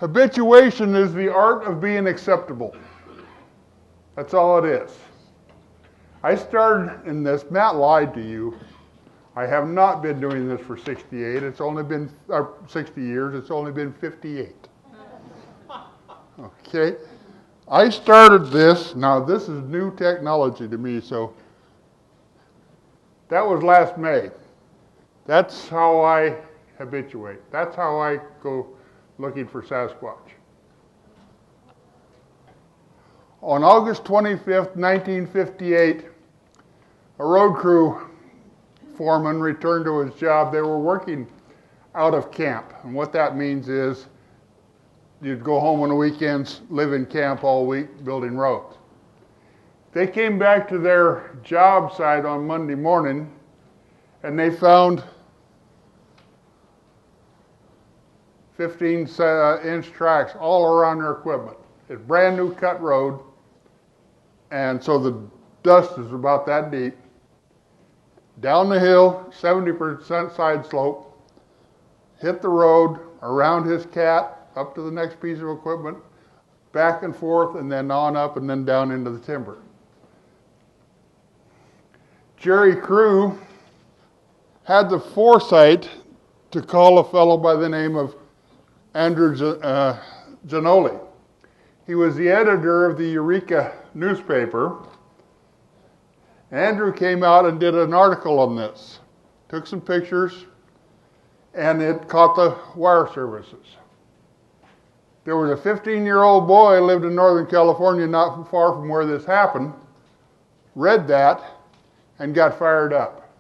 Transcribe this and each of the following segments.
Habituation is the art of being acceptable. That's all it is. I started in this. Matt lied to you. I have not been doing this for 68. It's only been 60 years. It's only been 58. Okay. I started this. Now, this is new technology to me, so that was last May. That's how I habituate. That's how I go looking for Sasquatch. On August 25th, 1958, a road crew foreman returned to his job. They were working out of camp. And what that means is you'd go home on the weekends, live in camp all week, building roads. They came back to their job site on Monday morning, and they found 15-inch tracks all around their equipment. It's brand new cut road, and so the dust is about that deep. Down the hill, 70% side slope, hit the road, around his cat, up to the next piece of equipment, back and forth, and then on up and then down into the timber. Jerry Crew had the foresight to call a fellow by the name of Andrew Janoli. He was the editor of the Eureka newspaper. Andrew came out and did an article on this, took some pictures, and it caught the wire services. There was a 15-year-old boy lived in Northern California not far from where this happened, read that, and got fired up.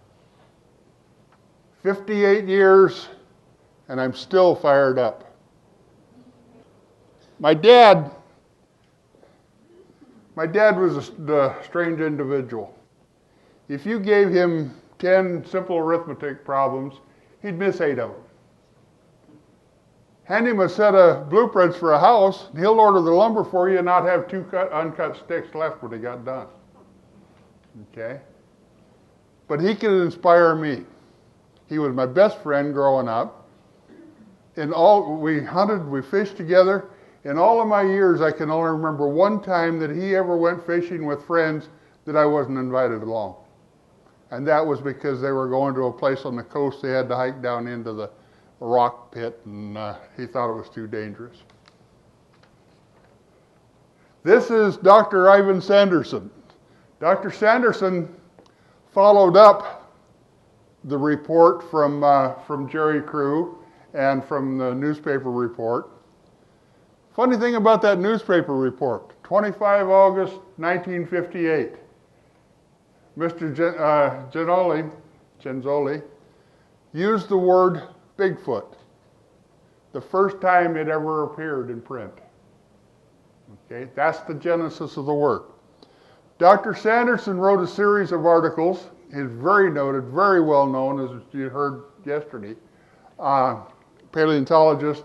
58 years, and I'm still fired up. My dad was a strange individual. If you gave him 10 simple arithmetic problems, he'd miss 8 of them. Hand him a set of blueprints for a house, and he'll order the lumber for you and not have 2 uncut sticks left when he got done. Okay? But he could inspire me. He was my best friend growing up. We hunted, we fished together. In all of my years, I can only remember one time that he ever went fishing with friends that I wasn't invited along. And that was because they were going to a place on the coast. They had to hike down into the rock pit, and he thought it was too dangerous. This is Dr. Ivan Sanderson. Dr. Sanderson followed up the report from Jerry Crew and from the newspaper report. Funny thing about that newspaper report, 25 August 1958. Mr. Genzoli used the word Bigfoot, the first time it ever appeared in print. Okay, that's the genesis of the word. Dr. Sanderson wrote a series of articles. He's very noted, very well known, as you heard yesterday. Paleontologist.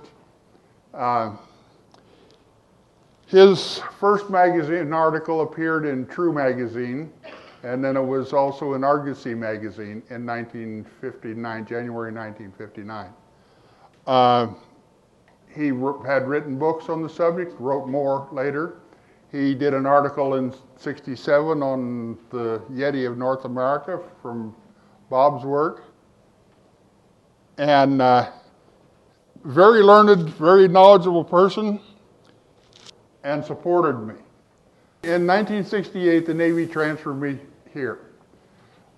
His first magazine article appeared in True magazine, and then it was also in Argosy magazine in 1959, January 1959. He had written books on the subject, wrote more later. He did an article in '67 on the Yeti of North America from Bob's work. And very learned, very knowledgeable person, and supported me. In 1968, the Navy transferred me here.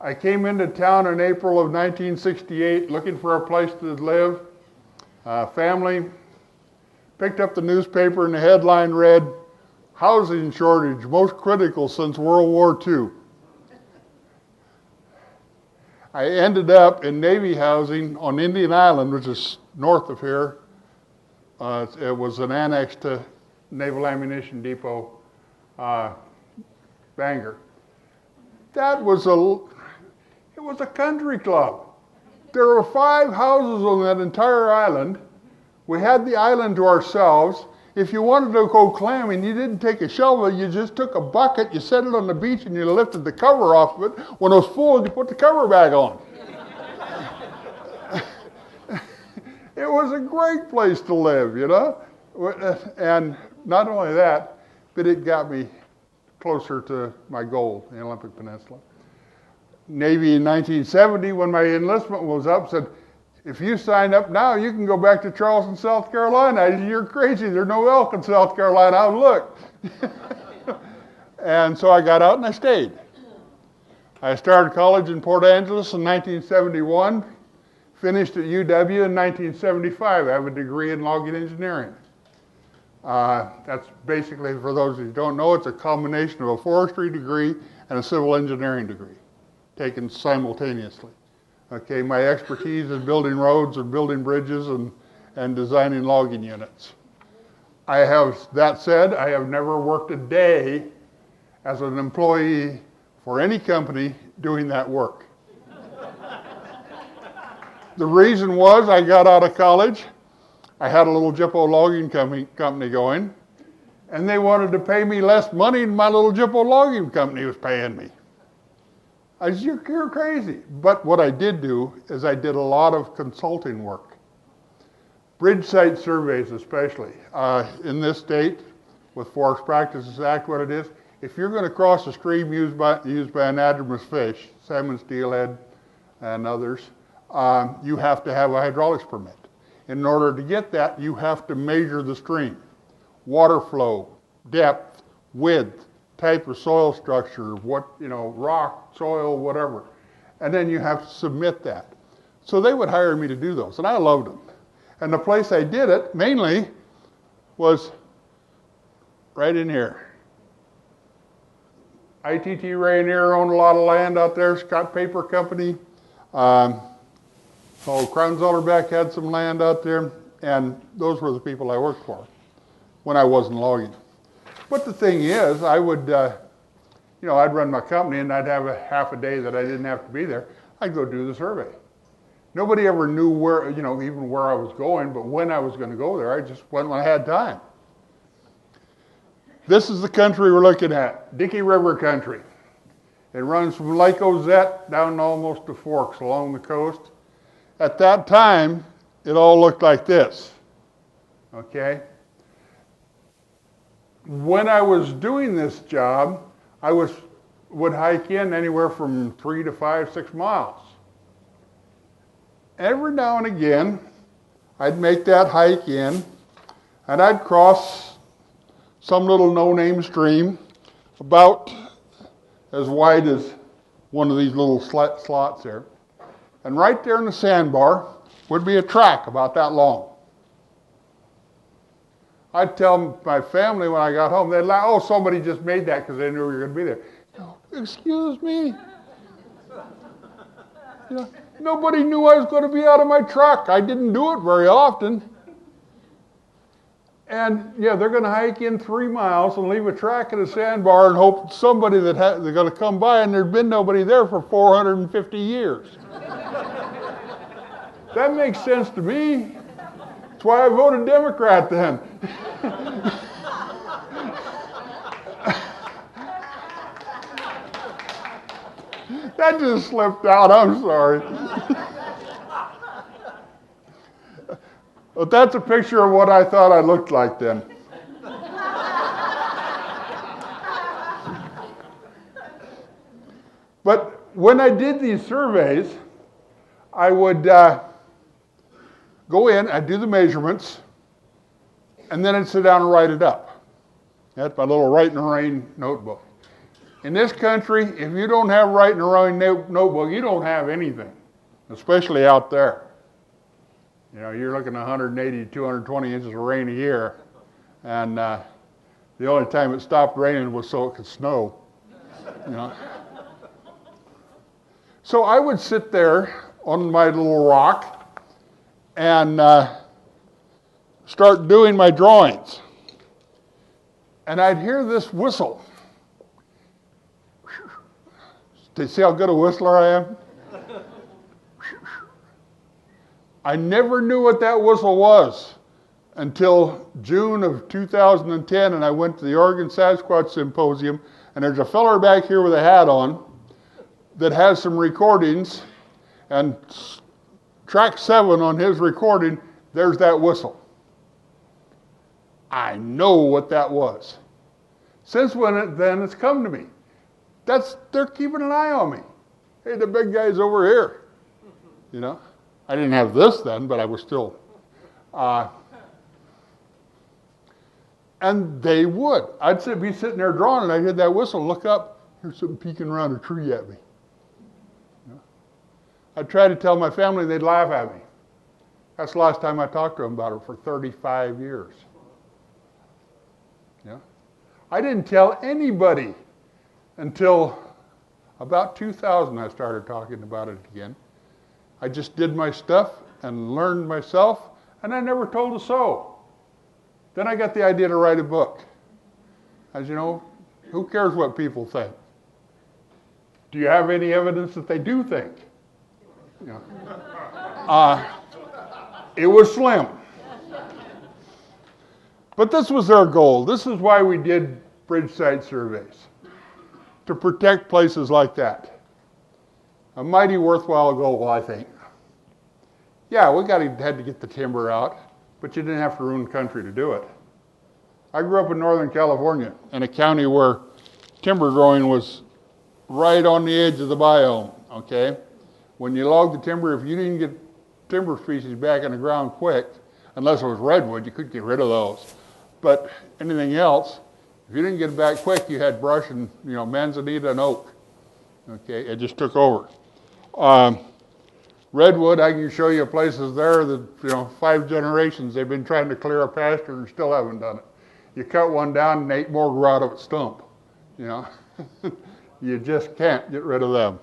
I came into town in April of 1968 looking for a place to live. Family, picked up the newspaper and the headline read, "Housing shortage most critical since World War II." I ended up in Navy housing on Indian Island, which is north of here. It was an annex to Naval Ammunition Depot, Bangor. It was a country club. There were 5 houses on that entire island. We had the island to ourselves. If you wanted to go clamming, you didn't take a shovel, you just took a bucket, you set it on the beach, and you lifted the cover off of it. When it was full, you put the cover back on. It was a great place to live, you know. And not only that, but it got me closer to my goal, the Olympic Peninsula. Navy in 1970, when my enlistment was up, said, if you sign up now, you can go back to Charleston, South Carolina. I said, you're crazy. There's no elk in South Carolina. I looked. And so I got out and I stayed. I started college in Port Angeles in 1971, finished at UW in 1975. I have a degree in logging engineering. That's basically, for those who don't know, it's a combination of a forestry degree and a civil engineering degree, taken simultaneously. Okay, my expertise is building roads and building bridges and designing logging units. That said, I have never worked a day as an employee for any company doing that work. The reason was I got out of college, I had a little Jippo logging company going, and they wanted to pay me less money than my little Jippo logging company was paying me. I said, you're crazy. But what I did do is I did a lot of consulting work. Bridge site surveys especially. In this state, with Forest Practices Act, what it is, if you're going to cross a stream used by anadromous fish, salmon, steelhead, and others, you have to have a hydraulics permit. In order to get that, you have to measure the stream. Water flow, depth, width, type of soil structure, rock, soil, whatever. And then you have to submit that. So they would hire me to do those, and I loved them. And the place I did it, mainly, was right in here. ITT Rainier owned a lot of land out there, Scott Paper Company. Crown Zollerbeck had some land out there, and those were the people I worked for when I wasn't logging. But the thing is, I would, I'd run my company and I'd have a half a day that I didn't have to be there. I'd go do the survey. Nobody ever knew where, even where I was going, but when I was going to go there, I just went when I had time. This is the country we're looking at, Dickey River country. It runs from Lake Ozette down almost to Forks along the coast. At that time, it all looked like this, okay? When I was doing this job, I would hike in anywhere from 3 to 5, 6 miles. Every now and again, I'd make that hike in, and I'd cross some little no-name stream about as wide as one of these little slots there. And right there in the sandbar would be a track about that long. I'd tell my family when I got home, they'd laugh, oh, somebody just made that because they knew we were going to be there. Excuse me. Nobody knew I was going to be out of my truck. I didn't do it very often. And they're going to hike in 3 miles and leave a track in a sandbar and hope somebody they're going to come by, and there'd been nobody there for 450 years. That makes sense to me. That's why I voted Democrat then. That just slipped out, I'm sorry. But that's a picture of what I thought I looked like then. But when I did these surveys, I would go in, I'd do the measurements, and then I'd sit down and write it up. That's my little Write in the Rain notebook. In this country, if you don't have Write in the Rain notebook, you don't have anything, especially out there. You're looking at 180 to 220 inches of rain a year, and the only time it stopped raining was so it could snow. So I would sit there on my little rock and start doing my drawings. And I'd hear this whistle. Do you see how good a whistler I am? I never knew what that whistle was until June of 2010, and I went to the Oregon Sasquatch Symposium, and there's a feller back here with a hat on that has some recordings, and track 7 on his recording, there's that whistle. I know what that was. Since then, it's come to me. They're keeping an eye on me. Hey, the big guy's over here. You know, I didn't have this then, but I was still. And they would. I'd be sitting there drawing, and I'd hear that whistle, look up, here's something peeking around a tree at me. You know? I'd try to tell my family, they'd laugh at me. That's the last time I talked to them about it for 35 years. Yeah. I didn't tell anybody until about 2000 I started talking about it again. I just did my stuff and learned myself, and I never told a soul. Then I got the idea to write a book. As you know, who cares what people think? Do you have any evidence that they do think? You know. It was slim. But this was our goal. This is why we did bridge site surveys, to protect places like that. A mighty worthwhile goal, I think. Yeah, had to get the timber out, but you didn't have to ruin the country to do it. I grew up in Northern California, in a county where timber growing was right on the edge of the biome, okay? When you logged the timber, if you didn't get timber species back in the ground quick, unless it was redwood, you could get rid of those. But anything else, if you didn't get it back quick, you had brush and, manzanita and oak. Okay, it just took over. Redwood, I can show you places there that, 5 generations they've been trying to clear a pasture and still haven't done it. You cut one down and 8 more grow out of its stump. You just can't get rid of them.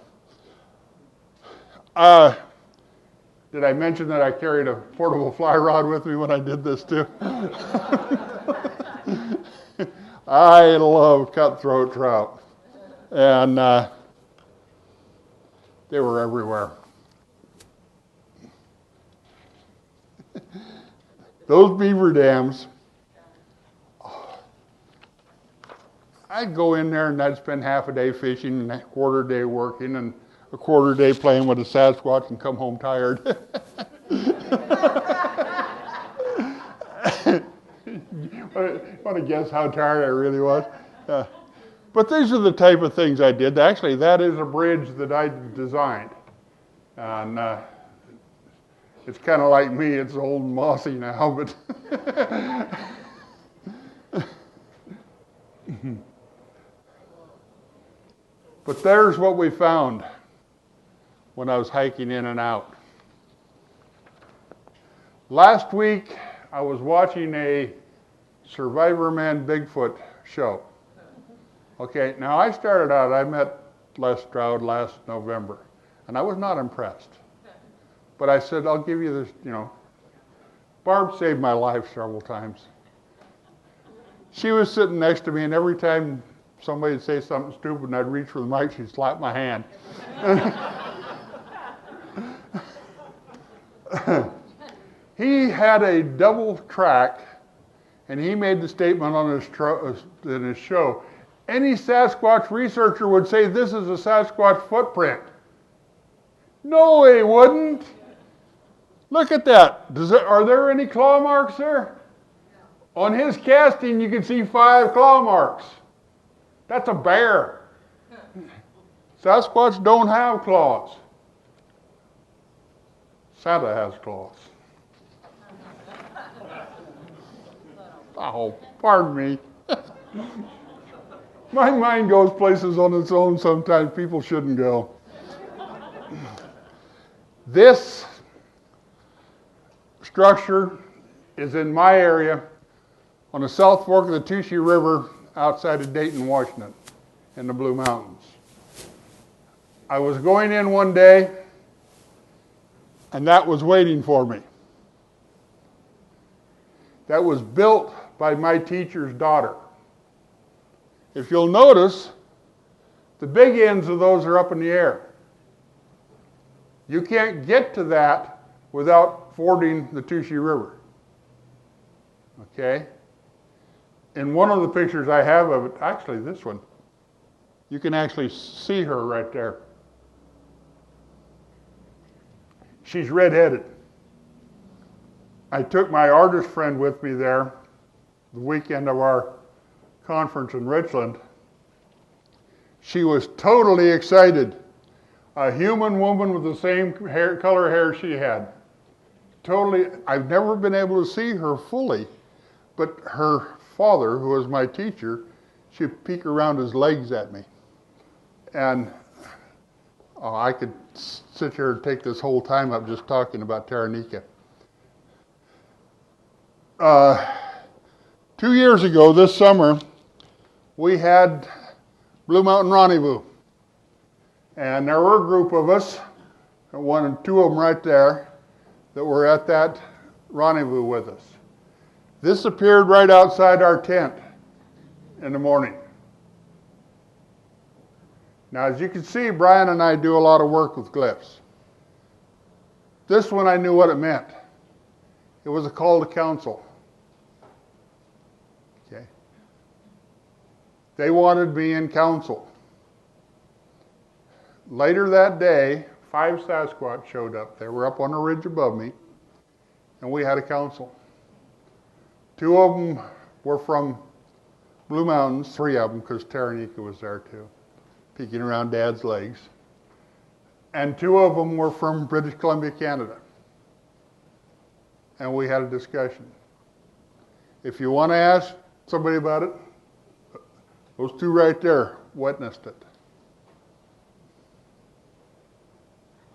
Did I mention that I carried a portable fly rod with me when I did this too? I love cutthroat trout. And they were everywhere. Those beaver dams, I'd go in there and I'd spend half a day fishing and a quarter day working and a quarter day playing with a Sasquatch and come home tired. Want to guess how tired I really was? But these are the type of things I did. Actually, that is a bridge that I designed. And it's kind of like me. It's old and mossy now, but... But there's what we found when I was hiking in and out. Last week, I was watching a Survivor Man Bigfoot show. Okay, now I started out, I met Les Stroud last November, and I was not impressed. But I said, I'll give you this, Barb saved my life several times. She was sitting next to me, and every time somebody would say something stupid and I'd reach for the mic, she'd slap my hand. He had a double track, and he made the statement on in his show, any Sasquatch researcher would say this is a Sasquatch footprint. No, he wouldn't. Look at that. Are there any claw marks there? On his casting, you can see 5 claw marks. That's a bear. Sasquatch don't have claws. Santa has claws. Oh, pardon me. My mind goes places on its own sometimes people shouldn't go. This structure is in my area on the South Fork of the Touchy River outside of Dayton, Washington, in the Blue Mountains. I was going in one day, and that was waiting for me. That was built by my teacher's daughter. If you'll notice, the big ends of those are up in the air. You can't get to that without fording the Touchy River. Okay? In one of the pictures I have of it, actually this one, you can actually see her right there. She's redheaded. I took my artist friend with me there the weekend of our conference in Richland. She was totally excited. A human woman with the same color hair she had. Totally, I've never been able to see her fully, but her father, who was my teacher, she'd peek around his legs at me. And I could sit here and take this whole time up just talking about Taranika. 2 years ago, this summer, we had Blue Mountain Ronnyvoo. And there were a group of us, two of them right there, that were at that rendezvous with us. This appeared right outside our tent in the morning. Now, as you can see, Brian and I do a lot of work with glyphs. This one, I knew what it meant. It was a call to council. Okay. They wanted me in council. Later that day, 5 Sasquatch showed up. They were up on a ridge above me, and we had a council. 2 of them were from Blue Mountains, 3 of them, because Taranika was there too, peeking around Dad's legs. And 2 of them were from British Columbia, Canada. And we had a discussion. If you want to ask somebody about it, those 2 right there witnessed it.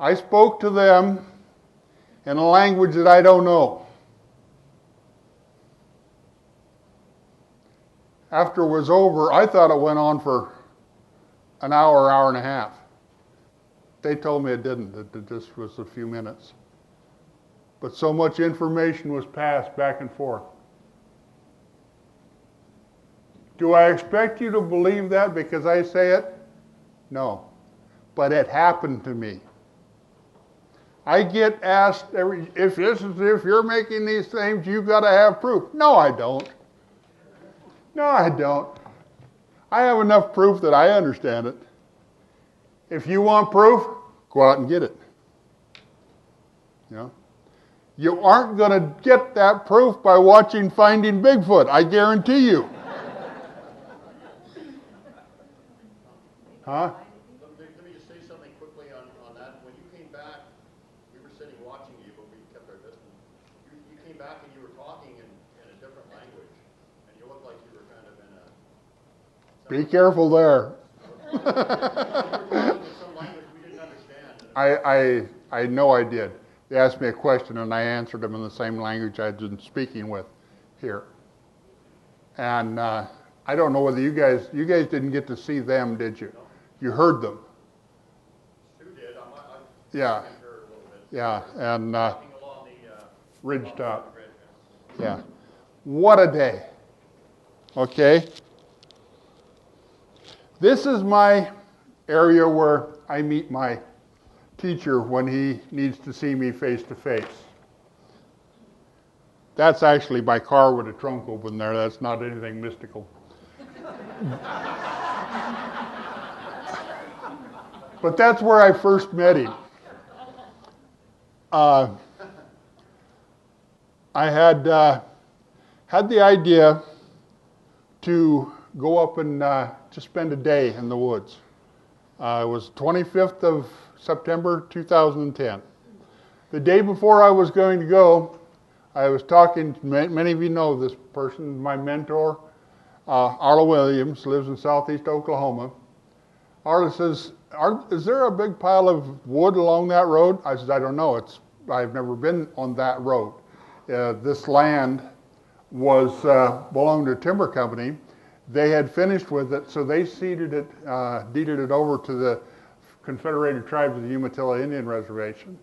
I spoke to them in a language that I don't know. After it was over, I thought it went on for an hour, hour and a half. They told me it didn't, that it just was a few minutes. But so much information was passed back and forth. Do I expect you to believe that because I say it? No. But it happened to me. I get asked, if you're making these things, you've got to have proof. No, I don't. No, I don't. I have enough proof that I understand it. If you want proof, go out and get it. You know? You aren't going to get that proof by watching Finding Bigfoot, I guarantee you. Huh? Let me just say something quickly on that. When you came back, we were sitting watching you, but we kept our distance. You came back and you were talking in a different language, and you looked like you were kind of in a... Be careful there. You were talking in some language we didn't understand. I know I did. They asked me a question and I answered them in the same language I'd been speaking with here. And I don't know whether you guys didn't get to see them, did you? You heard them. Stu did. Yeah. Heard a little bit. Yeah, and Walking along the ridge top. grid. Yeah. What a day. Okay. This is my area where I meet my teacher when he needs to see me face to face. That's actually my car with a trunk open there. That's not anything mystical. But that's where I first met him. I had the idea to go up and just spend a day in the woods. It was 25th of September 2010. The day before I was going to go, I was talking, many of you know this person, my mentor, Arla Williams, lives in southeast Oklahoma. Arla says, is there a big pile of wood along that road? I said, I don't know. I've never been on that road. This land was belonged to a timber company. They had finished with it, so they deeded it over to the Confederated Tribes of the Umatilla Indian Reservation.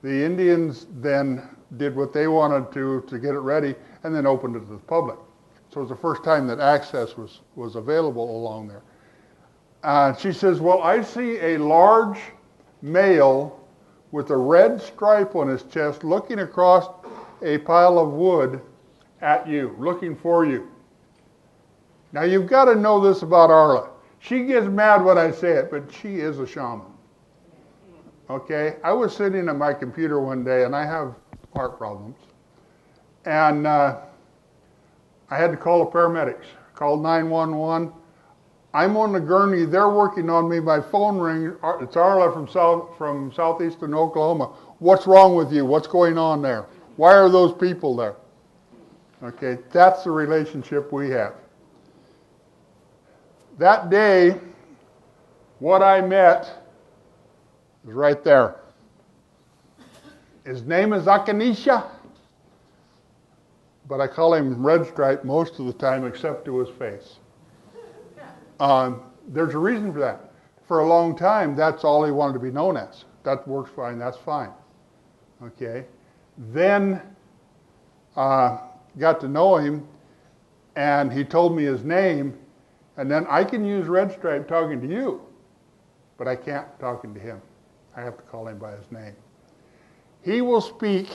The Indians then did what they wanted to get it ready, and then opened it to the public. So it was the first time that access was available along there. She says, well, I see a large male with a red stripe on his chest looking across a pile of wood at you, looking for you. Now you've got to know this about Arla. She gets mad when I say it, but she is a shaman. Okay? I was sitting at my computer one day, and I have heart problems. And I had to call the paramedics, called 911. I'm on the gurney. They're working on me. My phone rings. It's Arla from southeastern Oklahoma. What's wrong with you? What's going on there? Why are those people there? Okay, that's the relationship we have. That day, what I met was right there. His name is Akanneesha, but I call him Red Stripe most of the time, except to his face. There's a reason for that. For a long time, that's all he wanted to be known as. That works fine, that's fine. Okay. Then got to know him, and he told me his name, and then I can use Red Stripe talking to you, but I can't talking to him. I have to call him by his name. He will speak.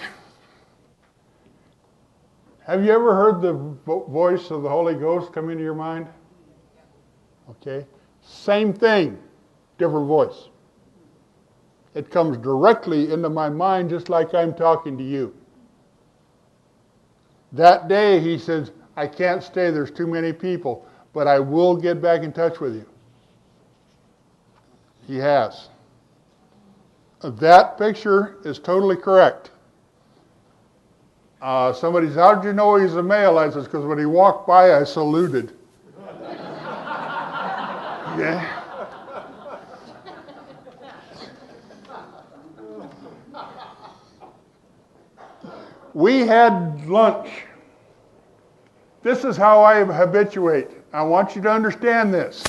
Have you ever heard the voice of the Holy Ghost come into your mind? Okay. Same thing, different voice. It comes directly into my mind just like I'm talking to you. That day he says, I can't stay, there's too many people, but I will get back in touch with you. He has. That picture is totally correct. Somebody said, how did you know he's a male? I said, because when he walked by, I saluted. Yeah. We had lunch. This is how I habituate. I want you to understand this.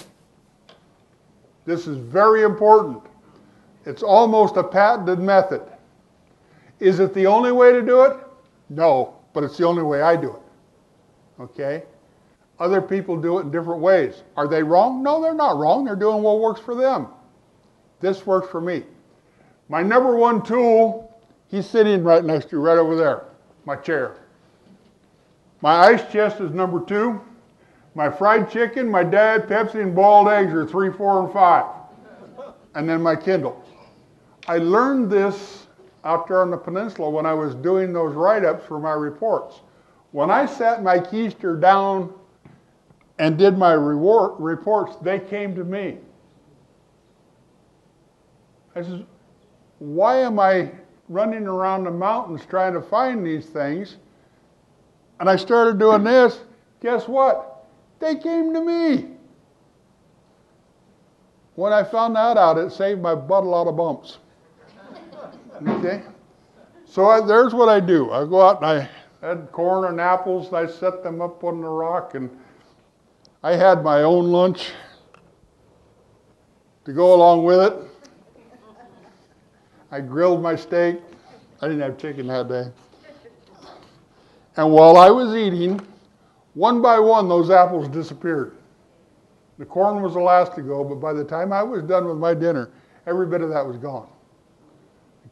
This is very important. It's almost a patented method. Is it the only way to do it? No, but it's the only way I do it. Okay? Other people do it in different ways. Are they wrong? No, they're not wrong. They're doing what works for them. This works for me. My number one tool, he's sitting right next to you, right over there, my chair. My ice chest is number 2. My fried chicken, my Diet Pepsi, and boiled eggs are 3, 4, and 5. And then my Kindle. I learned this out there on the Peninsula when I was doing those write-ups for my reports. When I sat my keister down and did my reports, they came to me. I said, why am I running around the mountains trying to find these things? And I started doing this. Guess what? They came to me. When I found that out, it saved my butt a lot of bumps. Okay? So there's what I do. I go out and I had corn and apples. I set them up on the rock, and I had my own lunch to go along with it. I grilled my steak. I didn't have chicken that day. And while I was eating, one by one, those apples disappeared. The corn was the last to go, but by the time I was done with my dinner, every bit of that was gone.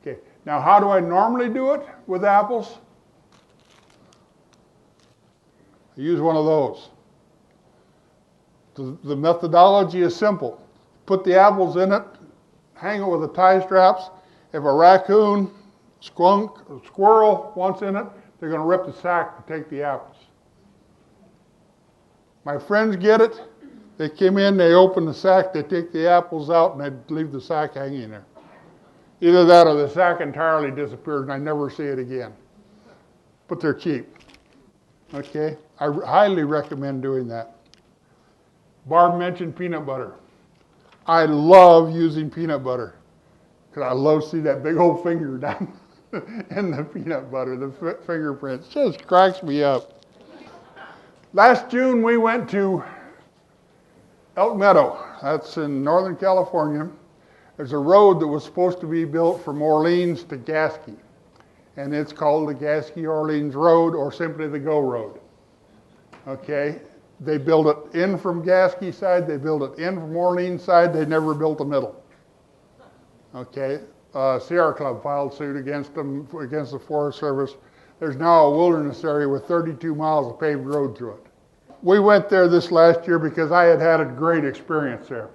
Okay, now how do I normally do it with apples? I use one of those. The methodology is simple. Put the apples in it, hang it with the tie straps. If a raccoon, skunk, or squirrel wants in it, they're going to rip the sack to take the apples. My friends get it. They come in, they open the sack, they take the apples out, and they leave the sack hanging there. Either that or the sack entirely disappears and I never see it again. But they're cheap. Okay? I highly recommend doing that. Barb mentioned peanut butter. I love using peanut butter because I love to see that big old finger down in the peanut butter, the fingerprints. Just cracks me up. Last June we went to Elk Meadow. That's in Northern California. There's a road that was supposed to be built from Orleans to Gasquet. And it's called the Gasquet-Orleans Road, or simply the Go Road. Okay? They built it in from Gasquet side, they built it in from Orleans side, they never built the middle. Okay? Sierra Club filed suit against them, against the Forest Service. There's now a wilderness area with 32 miles of paved road through it. We went there this last year because I had had a great experience there.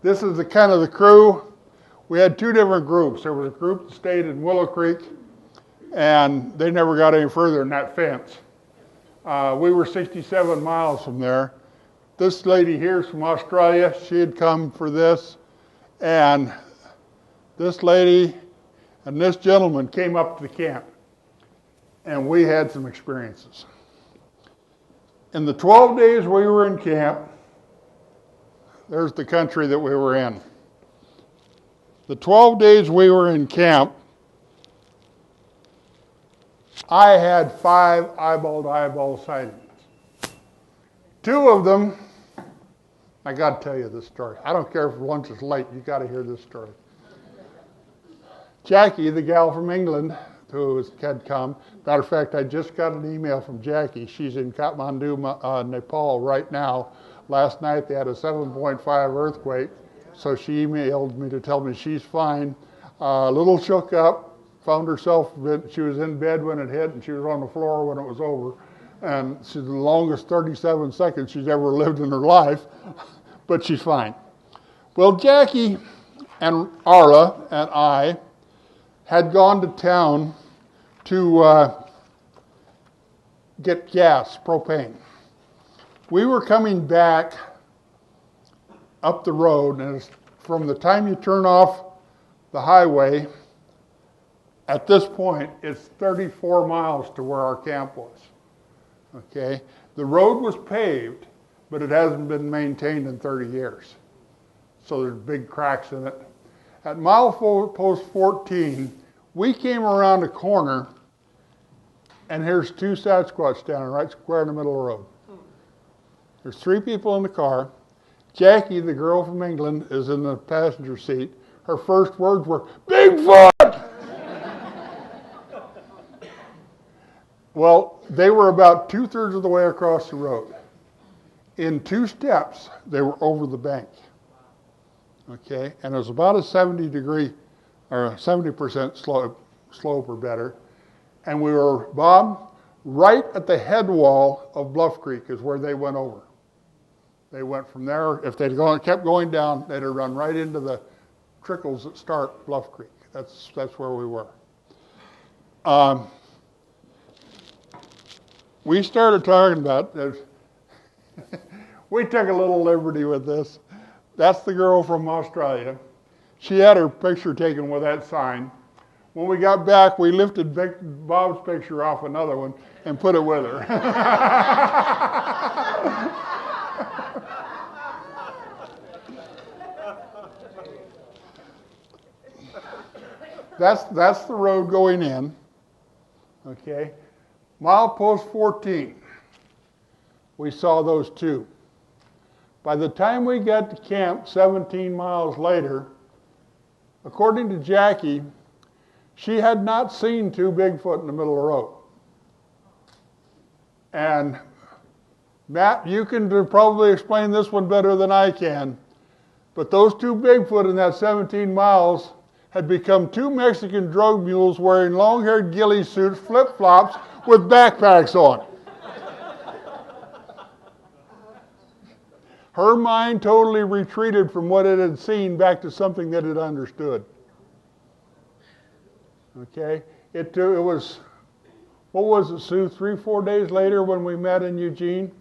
This is the kind of the crew. We had 2 different groups. There was a group that stayed in Willow Creek, and they never got any further than that fence. We were 67 miles from there. This lady here is from Australia. She had come for this. And this lady and this gentleman came up to the camp. And we had some experiences. In the 12 days we were in camp, there's the country that we were in. The 12 days we were in camp, I had 5 eyeball-to-eyeball sightings. 2 of them, I got to tell you this story. I don't care if lunch is late, you got to hear this story. Jackie, the gal from England, who had come. Matter of fact, I just got an email from Jackie. She's in Kathmandu, Nepal right now. Last night they had a 7.5 earthquake, so she emailed me to tell me she's fine. A little shook up, found herself, she was in bed when it hit, and she was on the floor when it was over. And she's the longest 37 seconds she's ever lived in her life, but she's fine. Well, Jackie and Arla and I had gone to town to get gas, propane. We were coming back up the road, and it's from the time you turn off the highway, at this point, it's 34 miles to where our camp was. Okay? The road was paved, but it hasn't been maintained in 30 years. So there's big cracks in it. At milepost 14, we came around a corner, and here's 2 Sasquatch standing right square in the middle of the road. There's 3 people in the car. Jackie, the girl from England, is in the passenger seat. Her first words were, "Bigfoot!" Well, they were about 2/3 of the way across the road. In 2 steps, they were over the bank. Okay, and it was about a 70% slope or better. And we were, Bob, right at the head wall of Bluff Creek is where they went over. They went from there. If they'd kept going down, they'd have run right into the trickles that start Bluff Creek. That's where we were. We started talking about this. We took a little liberty with this. That's the girl from Australia. She had her picture taken with that sign. When we got back, we lifted Bob's picture off another one and put it with her. That's the road going in. Okay. Milepost 14. We saw those 2. By the time we got to camp 17 miles later, according to Jackie, she had not seen 2 Bigfoot in the middle of the road. And Matt, you can probably explain this one better than I can, but those 2 Bigfoot in that 17 miles had become 2 Mexican drug mules wearing long-haired ghillie suits, flip-flops, with backpacks on. Her mind totally retreated from what it had seen back to something that it understood. Okay? It was, what was it, Sue, 3-4 days later when we met in Eugene?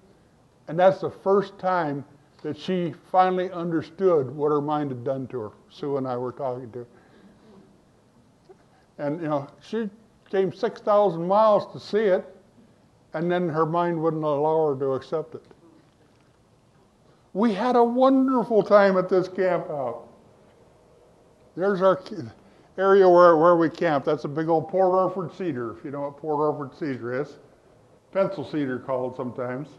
And that's the first time that she finally understood what her mind had done to her. Sue and I were talking to her. And, she came 6,000 miles to see it, and then her mind wouldn't allow her to accept it. We had a wonderful time at this camp out. There's our area where we camped. That's a big old Port Orford cedar, if you know what Port Orford cedar is. Pencil cedar called sometimes.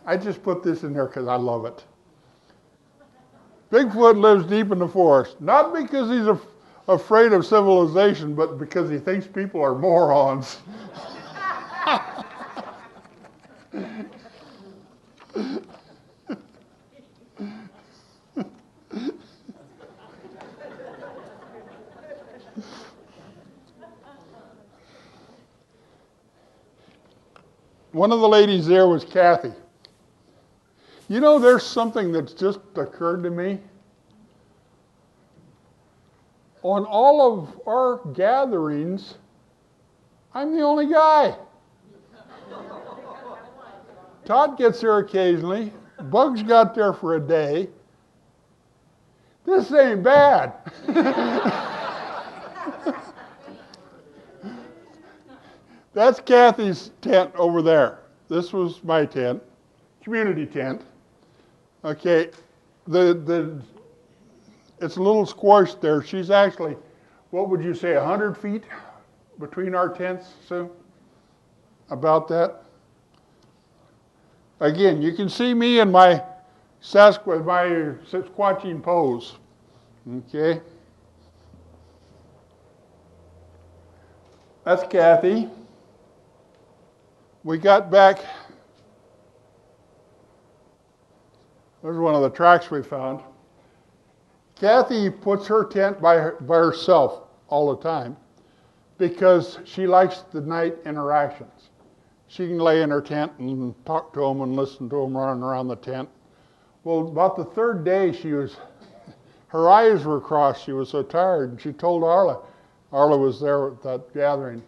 I just put this in there because I love it. Bigfoot lives deep in the forest, not because he's afraid of civilization, but because he thinks people are morons. One of the ladies there was Kathi. There's something that's just occurred to me. On all of our gatherings, I'm the only guy. Todd gets there occasionally. Bugs got there for a day. This ain't bad. That's Kathy's tent over there. This was my tent, community tent. Okay, it's a little squashed there. She's actually, what would you say, 100 feet between our tents, Sue? About that. Again, you can see me in my Sasquatching pose. Okay. That's Kathi. We got back. There's one of the tracks we found. Kathi puts her tent by herself all the time because she likes the night interactions. She can lay in her tent and talk to them and listen to them running around the tent. Well, about the third day, her eyes were crossed. She was so tired, and she told Arla was there at that gathering,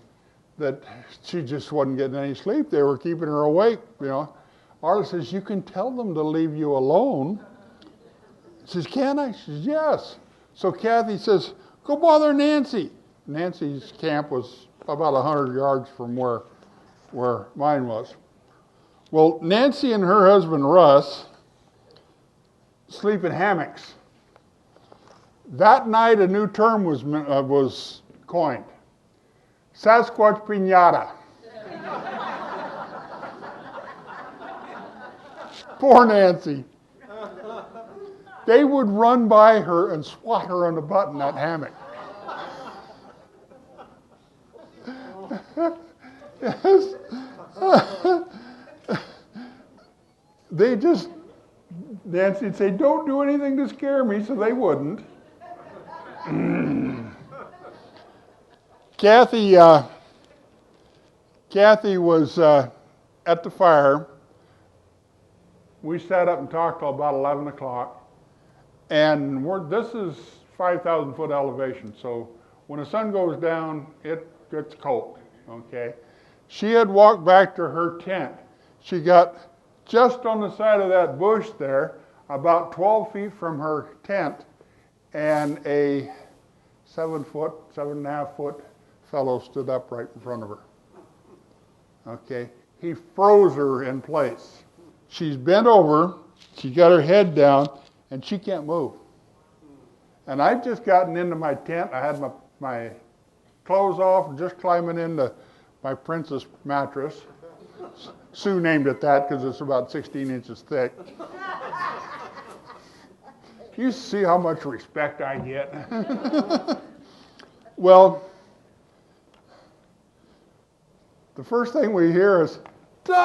that she just wasn't getting any sleep. They were keeping her awake, you know. Arla says, you can tell them to leave you alone. She says, can I? She says, yes. So Kathi says, go bother Nancy. Nancy's camp was about 100 yards from where mine was. Well, Nancy and her husband, Russ, sleep in hammocks. That night, a new term was coined. Sasquatch Piñata. Poor Nancy. They would run by her and swat her on the butt in that hammock. Yes. Nancy'd say, don't do anything to scare me, so they wouldn't. Kathi was at the fire. We sat up and talked till about 11 o'clock. And this is 5,000 foot elevation, so when the sun goes down, it gets cold, okay? She had walked back to her tent. She got just on the side of that bush there, about 12 feet from her tent, and a 7.5 foot fellow stood up right in front of her. Okay, he froze her in place. She's bent over, she's got her head down, and she can't move. And I've just gotten into my tent. I had my clothes off and just climbing into my princess mattress. Sue named it that because it's about 16 inches thick. You see how much respect I get? Well, the first thing we hear is, Tom!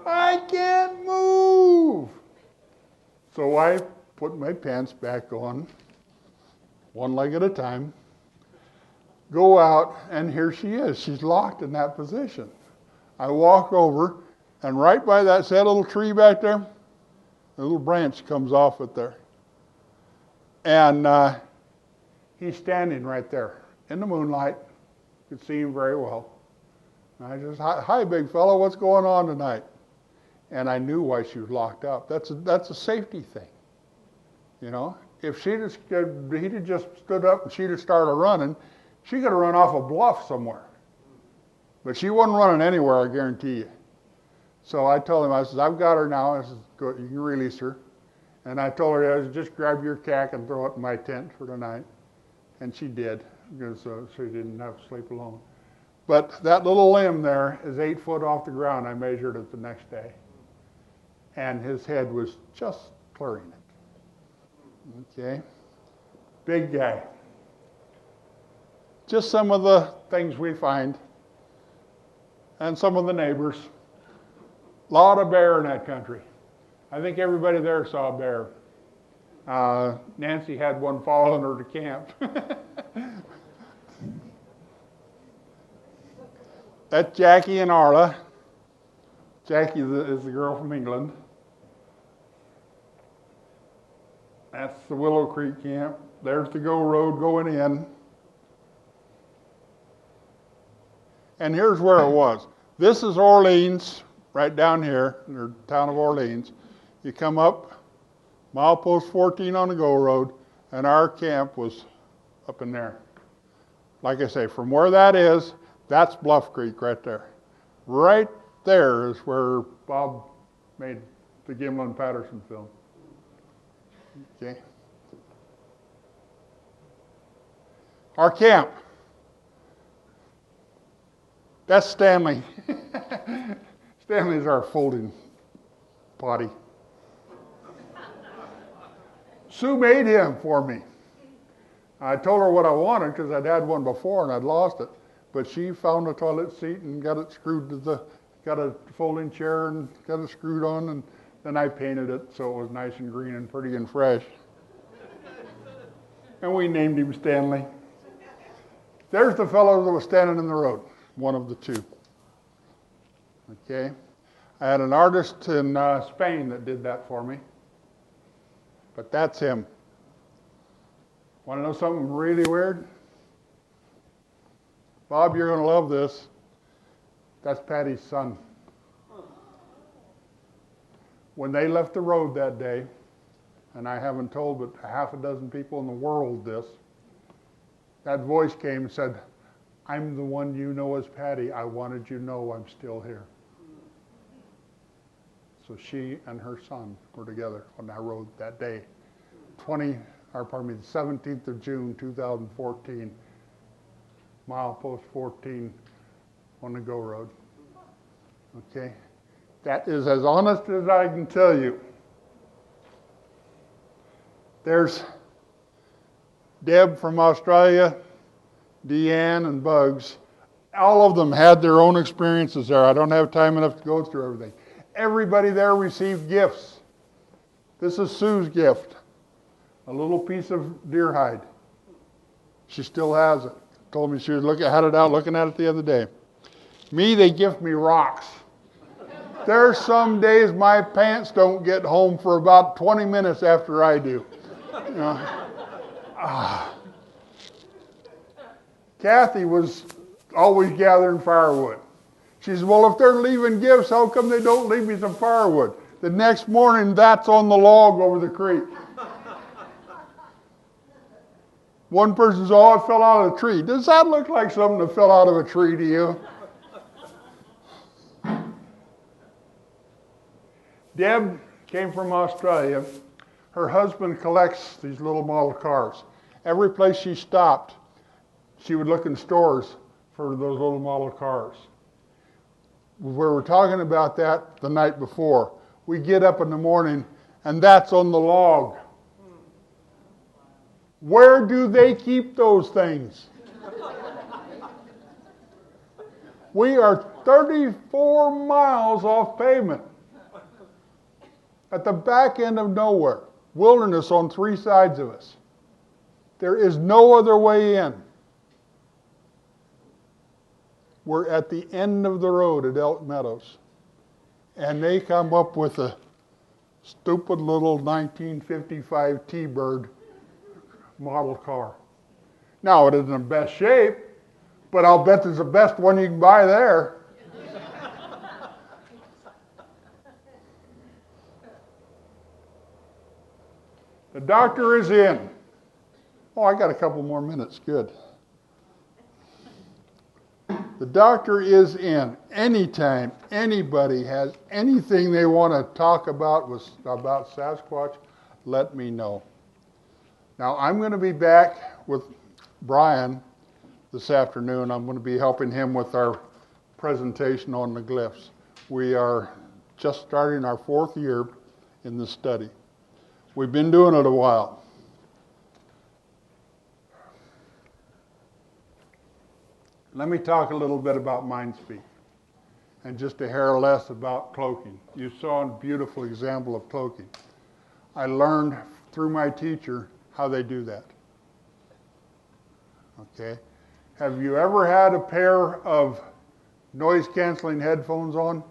I can't move! So I put my pants back on, one leg at a time, go out, and here she is. She's locked in that position. I walk over, and right by that little tree back there, a little branch comes off it there. And he's standing right there in the moonlight. Could see him very well. And I just, hi, big fellow, what's going on tonight? And I knew why she was locked up. That's a safety thing, you know. If he'd have just stood up and she'd have started running, she could have run off a bluff somewhere. But she wasn't running anywhere, I guarantee you. So I told him, I said, I've got her now. I said, go, you can release her. And I told her, I said, just grab your cack and throw it in my tent for the night. And she did, because she didn't have to sleep alone. But that little limb there is 8 foot off the ground. I measured it the next day. And his head was just clearing it. Okay. Big guy. Just some of the things we find. And some of the neighbors. A lot of bear in that country. I think everybody there saw a bear. Nancy had one following her to camp. That's Jackie and Arla. Jackie is the girl from England. That's the Willow Creek camp. There's the Go Road going in. And here's where it was. This is Orleans, right down here, the town of Orleans. You come up, milepost 14 on the Go Road, and our camp was up in there. Like I say, from where that is, that's Bluff Creek right there. Right there is where Bob made the Gimlin Patterson film. Okay. Our camp. That's Stanley. Stanley's our folding potty. Sue made him for me. I told her what I wanted because I'd had one before and I'd lost it. But she found a toilet seat and got it screwed to got a folding chair and got it screwed on, and then I painted it so it was nice and green and pretty and fresh. And we named him Stanley. There's the fellow that was standing in the road, one of the two. Okay. I had an artist in Spain that did that for me. But that's him. Want to know something really weird? Bob, you're going to love this. That's Patty's son. When they left the road that day, and I haven't told but half a dozen people in the world this, that voice came and said, I'm the one you know as Patty. I wanted you to know I'm still here. So she and her son were together on that road that day. The 17th of June, 2014, milepost 14 on the Go Road. Okay? That is as honest as I can tell you. There's Deb from Australia, Deanne, and Bugs. All of them had their own experiences there. I don't have time enough to go through everything. Everybody there received gifts. This is Sue's gift. A little piece of deer hide. She still has it. Told me she had it out looking at it the other day. Me, they gift me rocks. There's some days my pants don't get home for about 20 minutes after I do. You know. Kathi was always gathering firewood. She says, well, if they're leaving gifts, how come they don't leave me some firewood? The next morning, that's on the log over the creek. One person says, oh, it fell out of a tree. Does that look like something that fell out of a tree to you? Deb came from Australia. Her husband collects these little model cars. Every place she stopped, she would look in stores for those little model cars. We were talking about that the night before. We get up in the morning, and that's on the log. Where do they keep those things? We are 34 miles off pavement. At the back end of nowhere. Wilderness on 3 sides of us. There is no other way in. We're at the end of the road at Elk Meadows. And they come up with a stupid little 1955 T-Bird model car. Now, it isn't in best shape, but I'll bet it's the best one you can buy there. The doctor is in. Oh, I got a couple more minutes. Good. The doctor is in. Anytime anybody has anything they want to talk about Sasquatch, let me know. Now, I'm going to be back with Brian this afternoon. I'm going to be helping him with our presentation on the glyphs. We are just starting our 4th year in the study. We've been doing it a while. Let me talk a little bit about mind speak and just a hair less about cloaking. You saw a beautiful example of cloaking. I learned through my teacher how they do that. Okay? Have you ever had a pair of noise-canceling headphones on?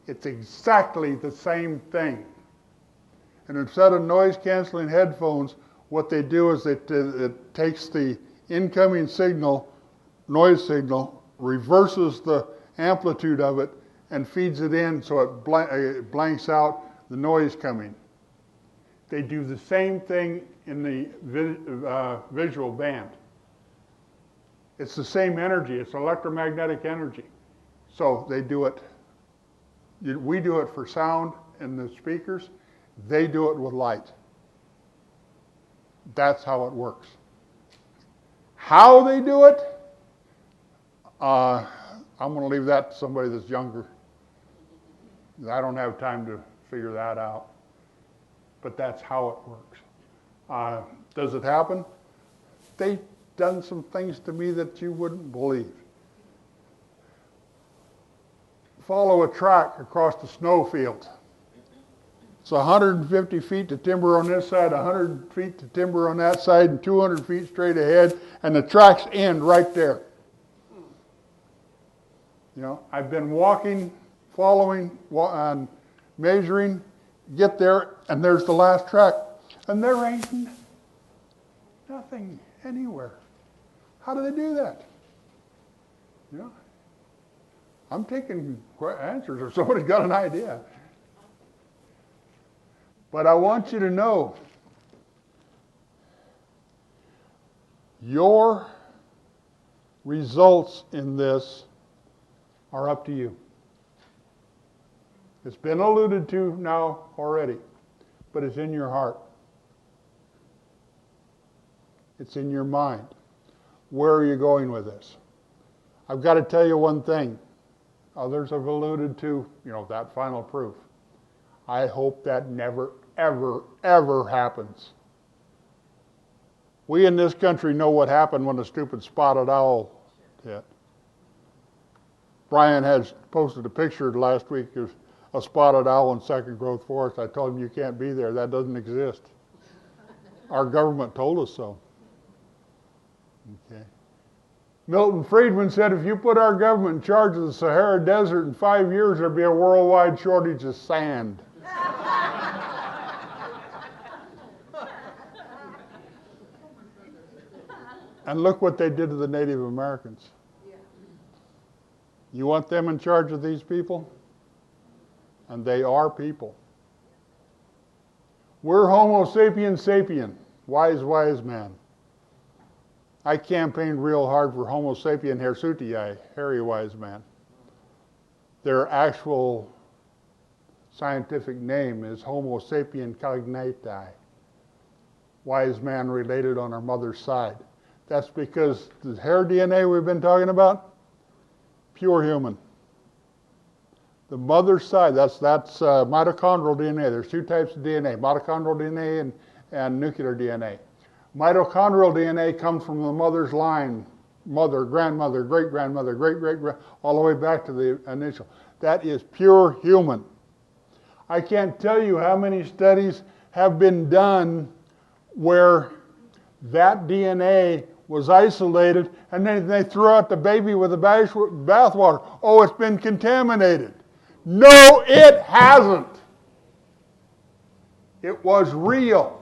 It's exactly the same thing. And instead of noise-canceling headphones, what they do is it takes the incoming signal, noise signal, reverses the amplitude of it and feeds it in so it blanks out the noise coming. They do the same thing in the visual band. It's the same energy. It's electromagnetic energy. So they do it. We do it for sound in the speakers. They do it with light. That's how it works. How they do it, I'm going to leave that to somebody that's younger. I don't have time to figure that out. But that's how it works. Does it happen? They've done some things to me that you wouldn't believe. Follow a track across the snow field. It's 150 feet to timber on this side, 100 feet to timber on that side, and 200 feet straight ahead, and the tracks end right there. You know, I've been walking, following, measuring, get there, and there's the last track, and there ain't nothing anywhere. How do they do that? You know, I'm taking answers if somebody's got an idea. But I want you to know your results in this are up to you. It's been alluded to now already, but it's in your heart. It's in your mind. Where are you going with this? I've got to tell you one thing. Others have alluded to, that final proof. I hope that never, ever, ever happens. We in this country know what happened when the stupid spotted owl hit. Brian has posted a picture last week of a spotted owl in second growth forest. I told him you can't be there. That doesn't exist. Our government told us so. Okay. Milton Friedman said if you put our government in charge of the Sahara Desert in 5 years, there'd be a worldwide shortage of sand. And look what they did to the Native Americans. You want them in charge of these people? And they are people. We're Homo sapiens sapien, wise man. I campaigned real hard for Homo sapien hirsutii, hairy wise man. Their actual scientific name is Homo sapien cognati, wise man related on our mother's side. That's because the hair DNA we've been talking about, pure human. The mother's side, that's mitochondrial DNA. There's two types of DNA, mitochondrial DNA and nuclear DNA. Mitochondrial DNA comes from the mother's line, mother, grandmother, great-grandmother, great-great-grand, all the way back to the initial. That is pure human. I can't tell you how many studies have been done where that DNA was isolated and then they threw out the baby with the bathwater. Oh, it's been contaminated. No, it hasn't. It was real.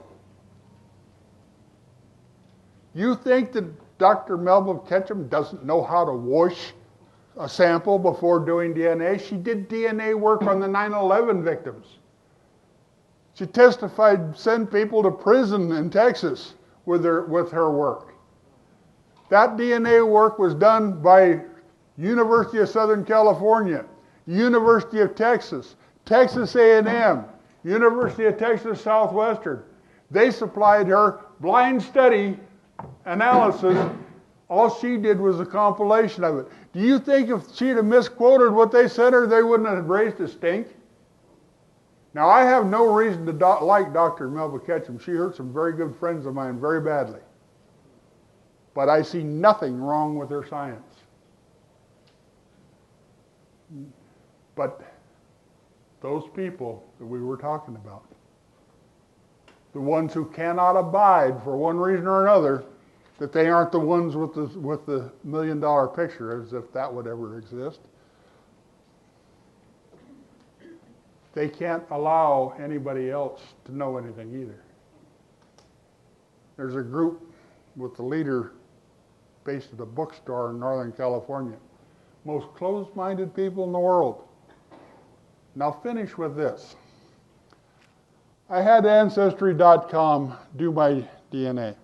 You think that Dr. Melba Ketchum doesn't know how to wash a sample before doing DNA? She did DNA work on the 9/11 victims. She testified, sent people to prison in Texas with her work. That DNA work was done by University of Southern California, University of Texas, Texas A&M, University of Texas Southwestern. They supplied her blind study analysis. All she did was a compilation of it. Do you think if she'd have misquoted what they sent her, they wouldn't have raised a stink? Now, I have no reason to like Dr. Melba Ketchum. She hurt some very good friends of mine very badly. But I see nothing wrong with her science. But those people that we were talking about, the ones who cannot abide for one reason or another, that they aren't the ones with the $1 million picture, as if that would ever exist. They can't allow anybody else to know anything either. There's a group with the leader based at a bookstore in Northern California. Most closed-minded people in the world. Now finish with this. I had Ancestry.com do my DNA.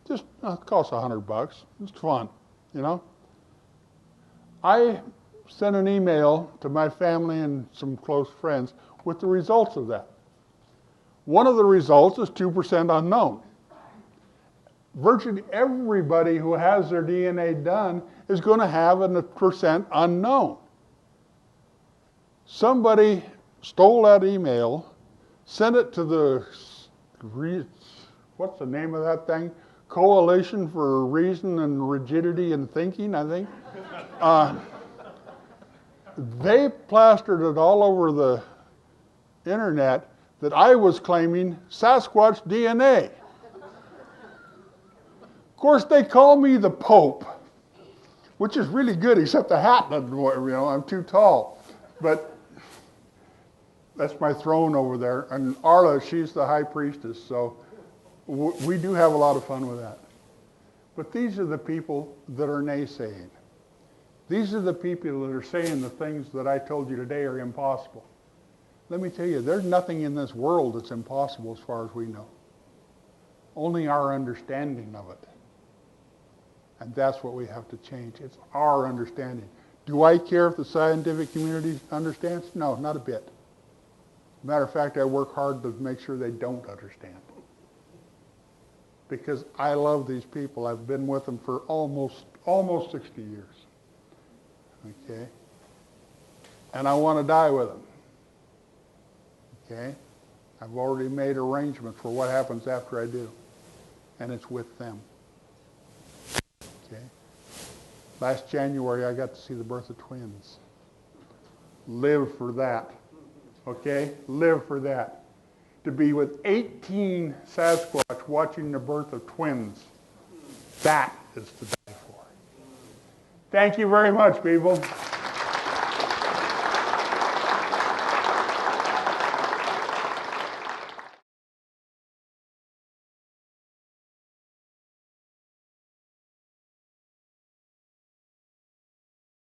Just it costs $100. It's fun, you know. I sent an email to my family and some close friends with the results of that. One of the results is 2% unknown. Virtually everybody who has their DNA done is going to have a percent unknown. Somebody stole that email, sent it to the, what's the name of that thing? Coalition for Reason and Rigidity in Thinking, I think. They plastered it all over the internet that I was claiming Sasquatch DNA. Of course, they call me the Pope, which is really good, except the hat doesn't work, you know, I'm too tall. But that's my throne over there. And Arla, she's the high priestess, so we do have a lot of fun with that. But these are the people that are naysaying. These are the people that are saying the things that I told you today are impossible. Let me tell you, there's nothing in this world that's impossible as far as we know. Only our understanding of it. And that's what we have to change. It's our understanding. Do I care if the scientific community understands? No, not a bit. Matter of fact, I work hard to make sure they don't understand. Because I love these people. I've been with them for almost 60 years. Okay? And I want to die with them. Okay? I've already made arrangements for what happens after I do. And it's with them. Okay? Last January, I got to see the birth of twins. Live for that. Okay? Live for that. To be with 18 Sasquatch watching the birth of twins. That is to die for. Thank you very much, people.